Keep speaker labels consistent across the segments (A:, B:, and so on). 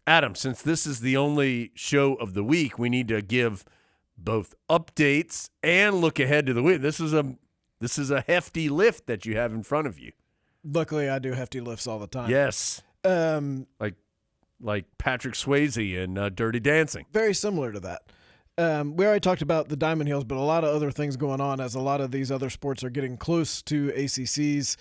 A: Adam, since this is the only show of the week, we need to give both updates and look ahead to the week. This is a hefty lift that you have in front of you.
B: Luckily, I do hefty lifts all the time.
A: Yes. Like Patrick Swayze in Dirty Dancing.
B: Very similar to that. We already talked about the Diamond Hills, but a lot of other things going on as a lot of these other sports are getting close to ACCs.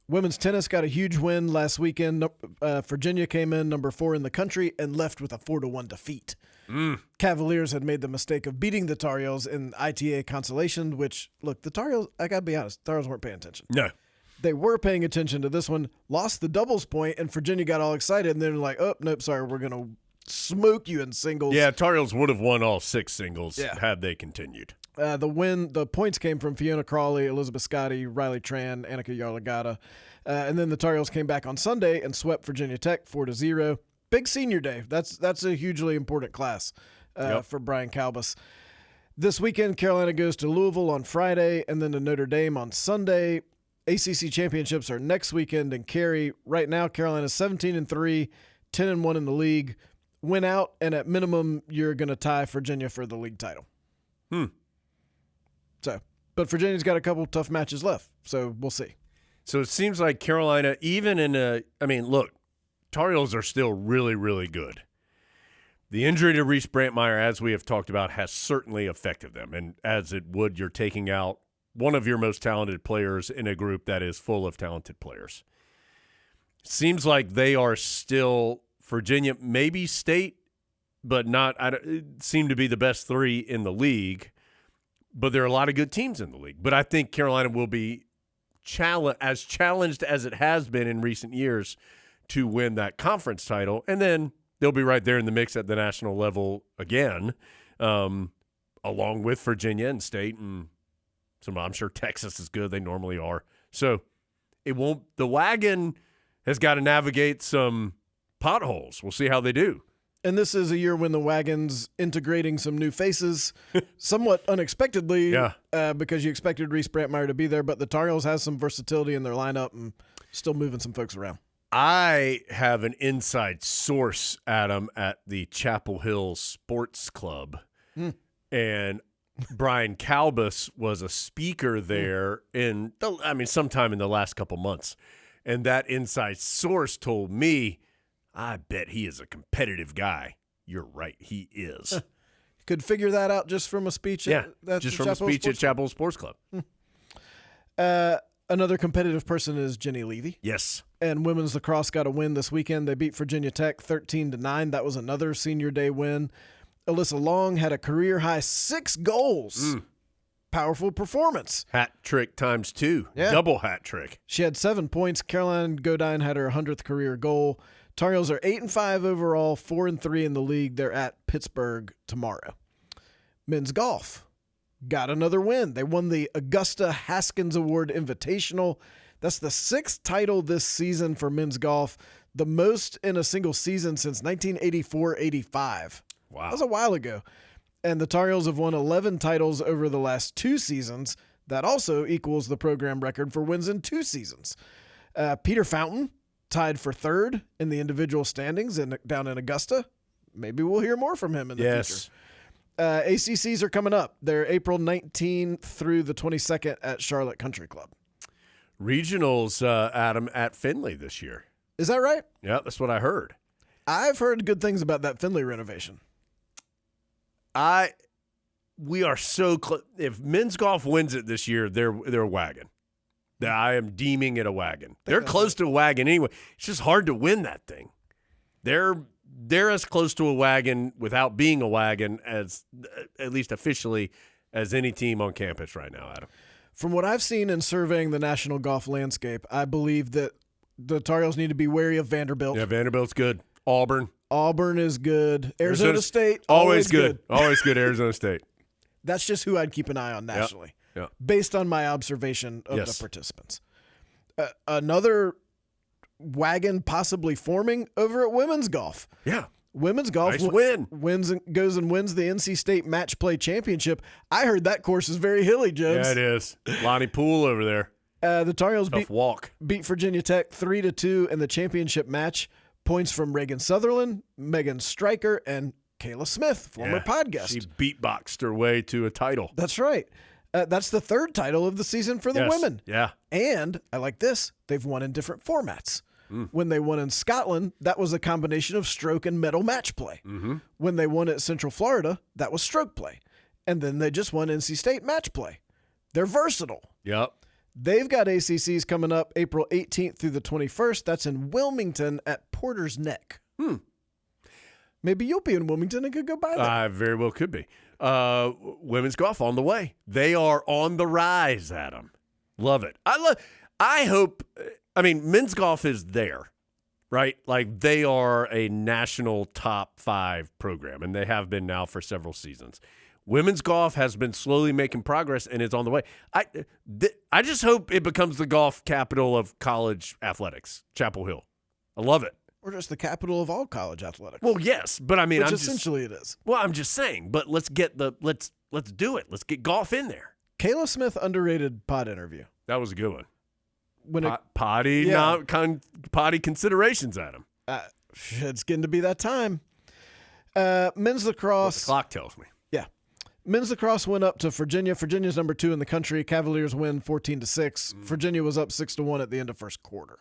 B: Women's tennis got a huge win last weekend. Virginia came in number 4 in the country and left with a 4-1 defeat. Cavaliers had made the mistake of beating the Tar Heels in ITA consolation, which, look, the Tar Heels, I got to be honest, Tar Heels weren't paying attention.
A: No.
B: They were paying attention to this one, lost the doubles point, and Virginia got all excited, and they're like, oh, nope, sorry, we're going to smoke you in singles.
A: Yeah, Tar Heels would have won all 6 singles had they continued.
B: The points came from Fiona Crawley, Elizabeth Scotty, Riley Tran, Annika Yarlagata. And then the Tar Heels came back on Sunday and swept Virginia Tech 4-0. Big senior day. That's a hugely important class for Brian Calbus. This weekend, Carolina goes to Louisville on Friday and then to Notre Dame on Sunday. ACC championships are next weekend in Cary. Right now, Carolina's 17-3, 10-1 in the league. Win out, and at minimum, you're going to tie Virginia for the league title. But Virginia's got a couple tough matches left, so we'll see.
A: So it seems like Carolina, even look, Tar Heels are still really, really good. The injury to Reese Brantmeyer, as we have talked about, has certainly affected them. And as it would, you're taking out one of your most talented players in a group that is full of talented players. Seems like they are still Virginia, maybe state, but not seem to be the best 3 in the league. But there are a lot of good teams in the league. But I think Carolina will be as challenged as it has been in recent years to win that conference title. And then they'll be right there in the mix at the national level again, along with Virginia and state. And I'm sure Texas is good. They normally are. So the wagon has got to navigate some potholes. We'll see how they do.
B: And this is a year when the wagon's integrating some new faces, somewhat unexpectedly, because you expected Reese Brantmeyer to be there, but the Tar Heels has some versatility in their lineup and still moving some folks around.
A: I have an inside source, Adam, at the Chapel Hill Sports Club, and Brian Calbus was a speaker there sometime in the last couple months, and that inside source told me, I bet he is a competitive guy. You're right, he is.
B: Could figure that out just from a speech. At
A: Chapel Sports Club.
B: Another competitive person is Jenny Levy.
A: Yes.
B: And women's lacrosse got a win this weekend. They beat Virginia Tech 13-9. That was another senior day win. Alyssa Long had a career high 6 goals. Powerful performance.
A: Hat trick times 2.
B: Yeah.
A: Double hat trick.
B: She had 7 points. Caroline Godine had her 100th career goal. Tar Heels are 8-5 overall, 4-3 in the league. They're at Pittsburgh tomorrow. Men's golf got another win. They won the Augusta Haskins Award Invitational. That's the 6th title this season for men's golf, the most in a single season since 1984-85.
A: Wow.
B: That was a while ago. And the Tar Heels have won 11 titles over the last 2 seasons. That also equals the program record for wins in 2 seasons. Peter Fountain tied for 3rd in the individual standings down in Augusta. Maybe we'll hear more from him in the future. ACCs are coming up. They're April 19th through the 22nd at Charlotte Country Club.
A: Regionals, Adam, at Finley this year.
B: Is that right?
A: Yeah, that's what I heard.
B: I've heard good things about that Finley renovation.
A: We are so close. If men's golf wins it this year, they're a wagon. I am deeming it a wagon. They're close to a wagon anyway. It's just hard to win that thing. They're as close to a wagon without being a wagon as, at least officially, as any team on campus right now, Adam.
B: From what I've seen in surveying the national golf landscape, I believe that the Tar Heels need to be wary of Vanderbilt.
A: Yeah, Vanderbilt's good. Auburn
B: is good. Arizona State,
A: always good. Always good, Arizona State.
B: That's just who I'd keep an eye on nationally,
A: based
B: on my observation of the participants. Another wagon possibly forming over at women's golf.
A: Yeah.
B: Women's golf
A: goes and
B: wins the NC State Match Play Championship. I heard that course is very hilly, Jones.
A: Yeah, it is. Lonnie Poole over there.
B: The Tar Heels
A: beat
B: Virginia Tech 3-2 in the championship match. Points from Reagan Sutherland, Megan Stryker, and Kayla Smith, former podcast.
A: She beatboxed her way to a title.
B: That's right. That's the third title of the season for the women.
A: Yeah.
B: And I like this. They've won in different formats. When they won in Scotland, that was a combination of stroke and medal match play. When they won at Central Florida, that was stroke play. And then they just won NC State match play. They're versatile.
A: Yep.
B: They've got ACCs coming up April 18th through the 21st. That's in Wilmington at Porter's Neck. Maybe you'll be in Wilmington and could go by there.
A: I very well could be. Women's golf on the way. They are on the rise, Adam. Love it. I hope. I mean, men's golf is there, right? Like they are a national top 5 program, and they have been now for several seasons. Women's golf has been slowly making progress and is on the way. I just hope it becomes the golf capital of college athletics, Chapel Hill. I love it.
B: Or just the capital of all college athletics.
A: Well, yes, but I mean,
B: which essentially it is.
A: Well, I'm just saying, but let's do it. Let's get golf in there.
B: Kayla Smith underrated pod interview.
A: That was a good one.
B: Potty
A: considerations, Adam.
B: It's getting to be that time. Men's lacrosse.
A: What the clock tells me.
B: Yeah. Men's lacrosse went up to Virginia. Virginia's number 2 in the country. Cavaliers win 14-6. Virginia was up 6-1 at the end of first quarter.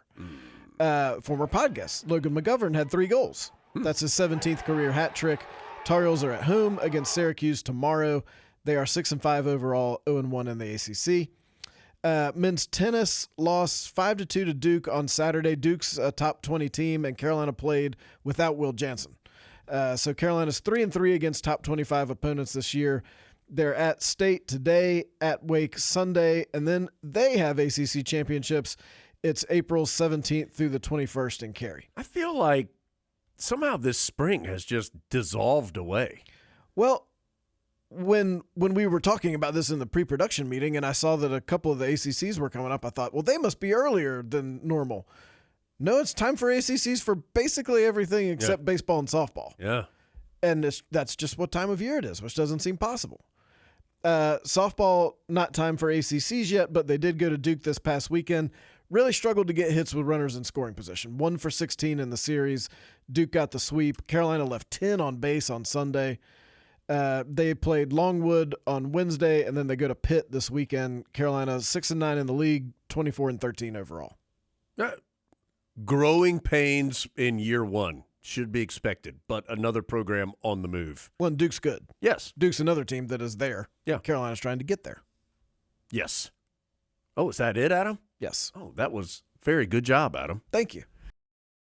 B: Former podcast, Logan McGovern, had 3 goals. That's his 17th career hat trick. Tar Heels are at home against Syracuse tomorrow. They are 6-5 overall, 0-1 in the ACC. Men's tennis lost 5-2 to Duke on Saturday. Duke's a top 20 team, and Carolina played without Will Jansen. So Carolina's 3-3 against top 25 opponents this year. They're at State today, at Wake Sunday, and then they have ACC championships. It's April 17th through the 21st in Cary.
A: I feel like somehow this spring has just dissolved away.
B: Well, when we were talking about this in the pre-production meeting and I saw that a couple of the ACCs were coming up, I thought, well, they must be earlier than normal. No, it's time for ACCs for basically everything except baseball and softball.
A: Yeah.
B: And that's just what time of year it is, which doesn't seem possible. Softball, not time for ACCs yet, but they did go to Duke this past weekend. Really struggled to get hits with runners in scoring position. 1 for 16 in the series. Duke got the sweep. Carolina left 10 on base on Sunday. They played Longwood on Wednesday, and then they go to Pitt this weekend. Carolina 6-9 in the league, 24-13 overall.
A: Growing pains in year 1 should be expected, but another program on the move.
B: Well, and Duke's good.
A: Yes.
B: Duke's another team that is there.
A: Yeah.
B: Carolina's trying to get there.
A: Yes. Oh, is that it, Adam?
B: Yes.
A: Oh, that was very good job, Adam.
B: Thank you.